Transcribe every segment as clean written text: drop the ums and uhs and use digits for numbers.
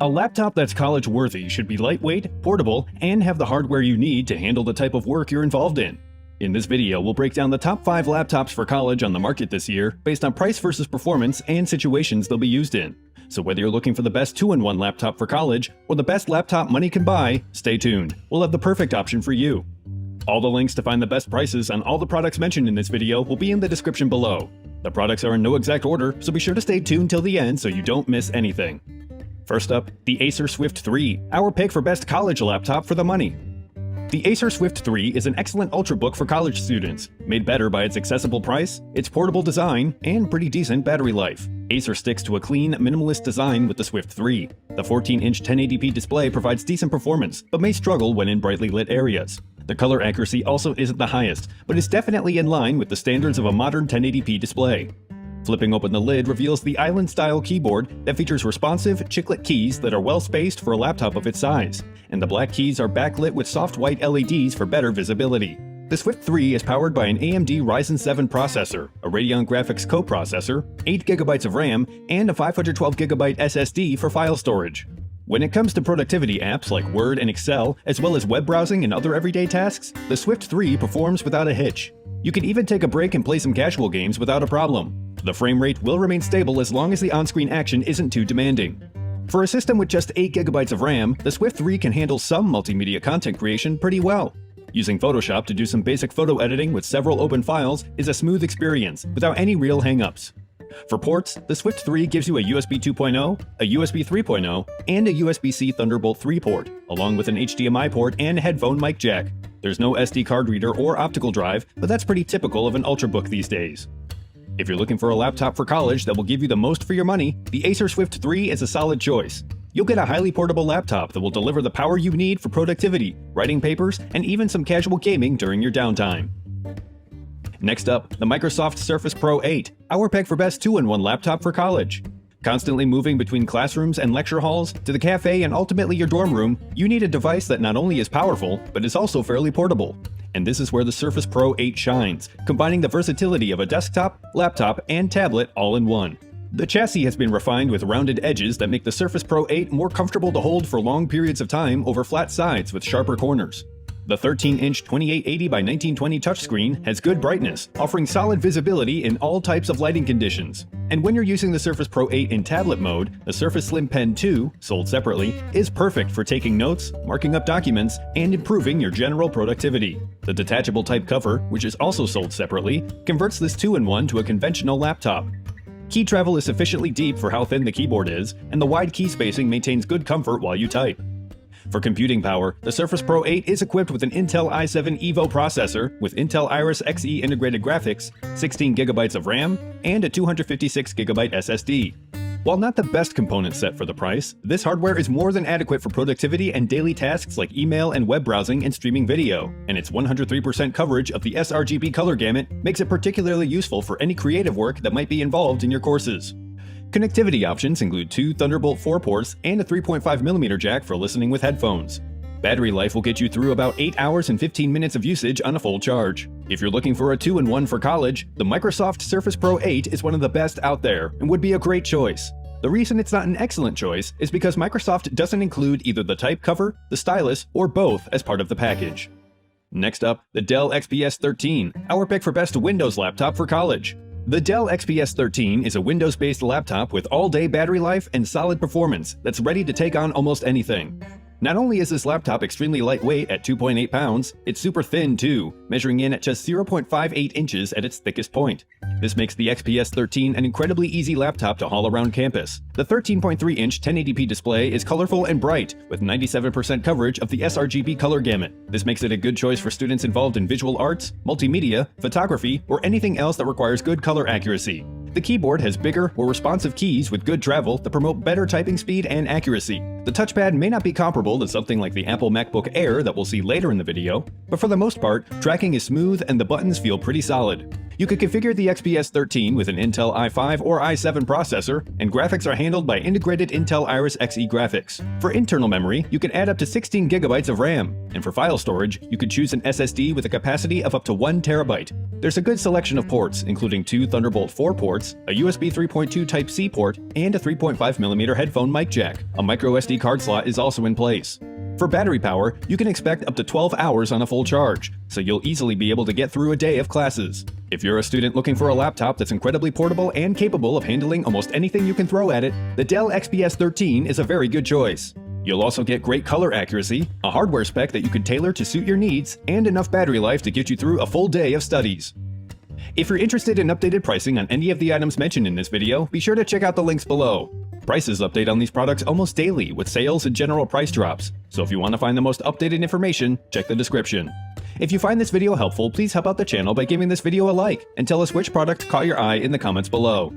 A laptop that's college-worthy should be lightweight, portable, and have the hardware you need to handle the type of work you're involved in. In this video, we'll break down the top 5 laptops for college on the market this year based on price versus performance and situations they'll be used in. So whether you're looking for the best 2-in-1 laptop for college or the best laptop money can buy, stay tuned. We'll have the perfect option for you. All the links to find the best prices on all the products mentioned in this video will be in the description below. The products are in no exact order, so be sure to stay tuned till the end so you don't miss anything. First up, the Acer Swift 3, our pick for best college laptop for the money. The Acer Swift 3 is an excellent ultrabook for college students, made better by its accessible price, its portable design, and pretty decent battery life. Acer sticks to a clean, minimalist design with the Swift 3. The 14-inch 1080p display provides decent performance, but may struggle when in brightly lit areas. The color accuracy also isn't the highest, but is definitely in line with the standards of a modern 1080p display. Flipping open the lid reveals the island-style keyboard that features responsive, chiclet keys that are well-spaced for a laptop of its size, and the black keys are backlit with soft white LEDs for better visibility. The Swift 3 is powered by an AMD Ryzen 7 processor, a Radeon Graphics coprocessor, 8GB of RAM, and a 512GB SSD for file storage. When it comes to productivity apps like Word and Excel, as well as web browsing and other everyday tasks, the Swift 3 performs without a hitch. You can even take a break and play some casual games without a problem. The frame rate will remain stable as long as the on-screen action isn't too demanding. For a system with just 8GB of RAM, the Swift 3 can handle some multimedia content creation pretty well. Using Photoshop to do some basic photo editing with several open files is a smooth experience without any real hang-ups. For ports, the Swift 3 gives you a USB 2.0, a USB 3.0, and a USB-C Thunderbolt 3 port, along with an HDMI port and headphone mic jack. There's no SD card reader or optical drive, but that's pretty typical of an ultrabook these days. If you're looking for a laptop for college that will give you the most for your money, the Acer Swift 3 is a solid choice. You'll get a highly portable laptop that will deliver the power you need for productivity, writing papers, and even some casual gaming during your downtime. Next up, the Microsoft Surface Pro 8, our pick for best 2-in-1 laptop for college. Constantly moving between classrooms and lecture halls, to the cafe and ultimately your dorm room, you need a device that not only is powerful, but is also fairly portable. And this is where the Surface Pro 8 shines, combining the versatility of a desktop, laptop, and tablet all in one. The chassis has been refined with rounded edges that make the Surface Pro 8 more comfortable to hold for long periods of time over flat sides with sharper corners. The 13-inch 2880 by 1920 touchscreen has good brightness, offering solid visibility in all types of lighting conditions. And when you're using the Surface Pro 8 in tablet mode, the Surface Slim Pen 2, sold separately, is perfect for taking notes, marking up documents, and improving your general productivity. The detachable type cover, which is also sold separately, converts this 2-in-1 to a conventional laptop. Key travel is sufficiently deep for how thin the keyboard is, and the wide key spacing maintains good comfort while you type. For computing power, the Surface Pro 8 is equipped with an Intel i7 Evo processor with Intel Iris Xe integrated graphics, 16GB of RAM, and a 256GB SSD. While not the best component set for the price, this hardware is more than adequate for productivity and daily tasks like email and web browsing and streaming video, and its 103% coverage of the sRGB color gamut makes it particularly useful for any creative work that might be involved in your courses. Connectivity options include 2 Thunderbolt 4 ports and a 3.5mm jack for listening with headphones. Battery life will get you through about 8 hours and 15 minutes of usage on a full charge. If you're looking for a 2-in-1 for college, the Microsoft Surface Pro 8 is one of the best out there and would be a great choice. The reason it's not an excellent choice is because Microsoft doesn't include either the type cover, the stylus, or both as part of the package. Next up, the Dell XPS 13, our pick for best Windows laptop for college. The Dell XPS 13 is a Windows-based laptop with all-day battery life and solid performance that's ready to take on almost anything. Not only is this laptop extremely lightweight at 2.8 pounds, it's super thin too, measuring in at just 0.58 inches at its thickest point. This makes the XPS 13 an incredibly easy laptop to haul around campus. The 13.3-inch 1080p display is colorful and bright, with 97% coverage of the sRGB color gamut. This makes it a good choice for students involved in visual arts, multimedia, photography, or anything else that requires good color accuracy. The keyboard has bigger, more responsive keys with good travel that promote better typing speed and accuracy. The touchpad may not be comparable to something like the Apple MacBook Air that we'll see later in the video, but for the most part, tracking is smooth and the buttons feel pretty solid. You can configure the XPS 13 with an Intel i5 or i7 processor, and graphics are handled by integrated Intel Iris Xe graphics. For internal memory, you can add up to 16 GB of RAM, and for file storage, you could choose an SSD with a capacity of up to 1 TB. There's a good selection of ports, including 2 Thunderbolt 4 ports, a USB 3.2 Type-C port, and a 3.5mm headphone mic jack. A microSD card slot is also in place. For battery power, you can expect up to 12 hours on a full charge, so you'll easily be able to get through a day of classes. If you're a student looking for a laptop that's incredibly portable and capable of handling almost anything you can throw at it, the Dell XPS 13 is a very good choice. You'll also get great color accuracy, a hardware spec that you can tailor to suit your needs, and enough battery life to get you through a full day of studies. If you're interested in updated pricing on any of the items mentioned in this video, be sure to check out the links below. Prices update on these products almost daily with sales and general price drops, so if you want to find the most updated information, check the description. If you find this video helpful, please help out the channel by giving this video a like, and tell us which product caught your eye in the comments below.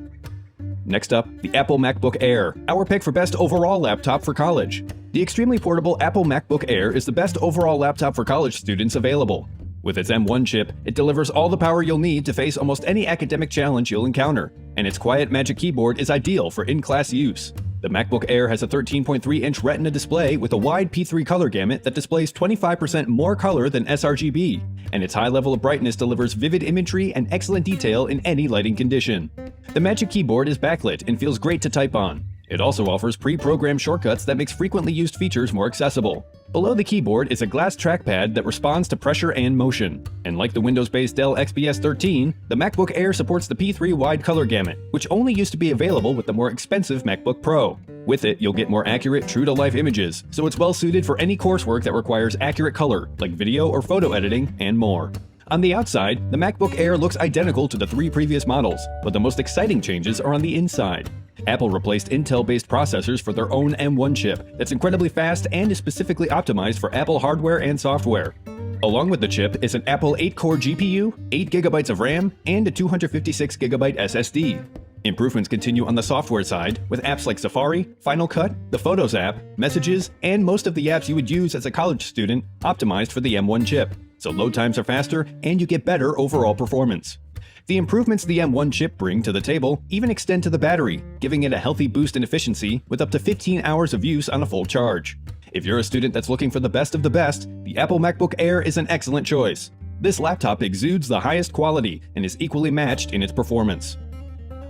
Next up, the Apple MacBook Air, our pick for best overall laptop for college. The extremely portable Apple MacBook Air is the best overall laptop for college students available. With its M1 chip, it delivers all the power you'll need to face almost any academic challenge you'll encounter, and its quiet Magic Keyboard is ideal for in-class use. The MacBook Air has a 13.3-inch Retina display with a wide P3 color gamut that displays 25% more color than sRGB, and its high level of brightness delivers vivid imagery and excellent detail in any lighting condition. The Magic Keyboard is backlit and feels great to type on. It also offers pre-programmed shortcuts that makes frequently used features more accessible. Below the keyboard is a glass trackpad that responds to pressure and motion. And like the Windows-based Dell XPS 13, the MacBook Air supports the P3 wide color gamut, which only used to be available with the more expensive MacBook Pro. With it, you'll get more accurate, true-to-life images, so it's well suited for any coursework that requires accurate color, like video or photo editing, and more. On the outside, the MacBook Air looks identical to the 3 previous models, but the most exciting changes are on the inside. Apple replaced Intel-based processors for their own M1 chip that's incredibly fast and is specifically optimized for Apple hardware and software. Along with the chip is an Apple 8-core GPU, 8GB of RAM, and a 256GB SSD. Improvements continue on the software side, with apps like Safari, Final Cut, the Photos app, Messages, and most of the apps you would use as a college student optimized for the M1 chip, so load times are faster and you get better overall performance. The improvements the M1 chip bring to the table even extend to the battery, giving it a healthy boost in efficiency with up to 15 hours of use on a full charge. If you're a student that's looking for the best of the best, the Apple MacBook Air is an excellent choice. This laptop exudes the highest quality and is equally matched in its performance.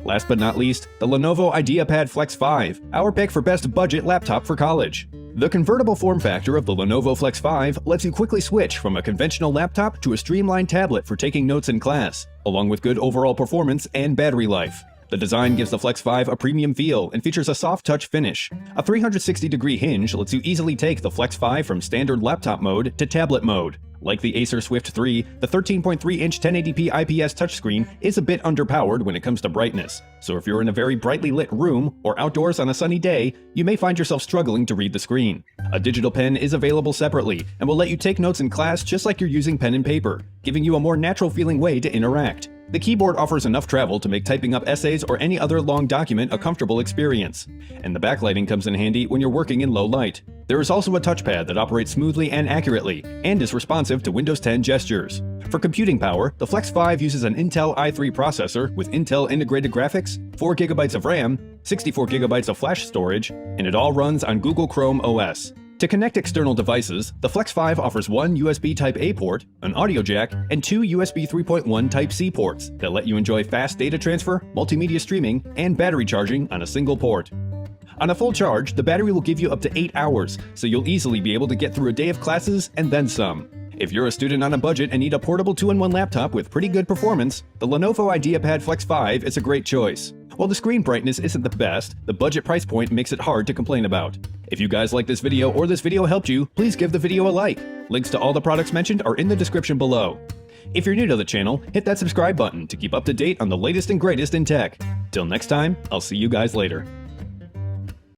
Last but not least, the Lenovo IdeaPad Flex 5, our pick for best budget laptop for college. The convertible form factor of the Lenovo Flex 5 lets you quickly switch from a conventional laptop to a streamlined tablet for taking notes in class, along with good overall performance and battery life. The design gives the Flex 5 a premium feel and features a soft touch finish. A 360-degree hinge lets you easily take the Flex 5 from standard laptop mode to tablet mode. Like the Acer Swift 3, the 13.3-inch 1080p IPS touchscreen is a bit underpowered when it comes to brightness, so if you're in a very brightly lit room or outdoors on a sunny day, you may find yourself struggling to read the screen. A digital pen is available separately and will let you take notes in class just like you're using pen and paper, giving you a more natural-feeling way to interact. The keyboard offers enough travel to make typing up essays or any other long document a comfortable experience, and the backlighting comes in handy when you're working in low light. There is also a touchpad that operates smoothly and accurately, and is responsive to Windows 10 gestures. For computing power, the Flex 5 uses an Intel i3 processor with Intel integrated graphics, 4GB of RAM, 64GB of flash storage, and it all runs on Google Chrome OS. To connect external devices, the Flex 5 offers one USB Type-A port, an audio jack, and 2 USB 3.1 Type-C ports that let you enjoy fast data transfer, multimedia streaming, and battery charging on a single port. On a full charge, the battery will give you up to 8 hours, so you'll easily be able to get through a day of classes and then some. If you're a student on a budget and need a portable 2-in-1 laptop with pretty good performance, the Lenovo IdeaPad Flex 5 is a great choice. While the screen brightness isn't the best, the budget price point makes it hard to complain about. If you guys like this video or this video helped you, please give the video a like. Links to all the products mentioned are in the description below. If you're new to the channel, hit that subscribe button to keep up to date on the latest and greatest in tech. Till next time, I'll see you guys later.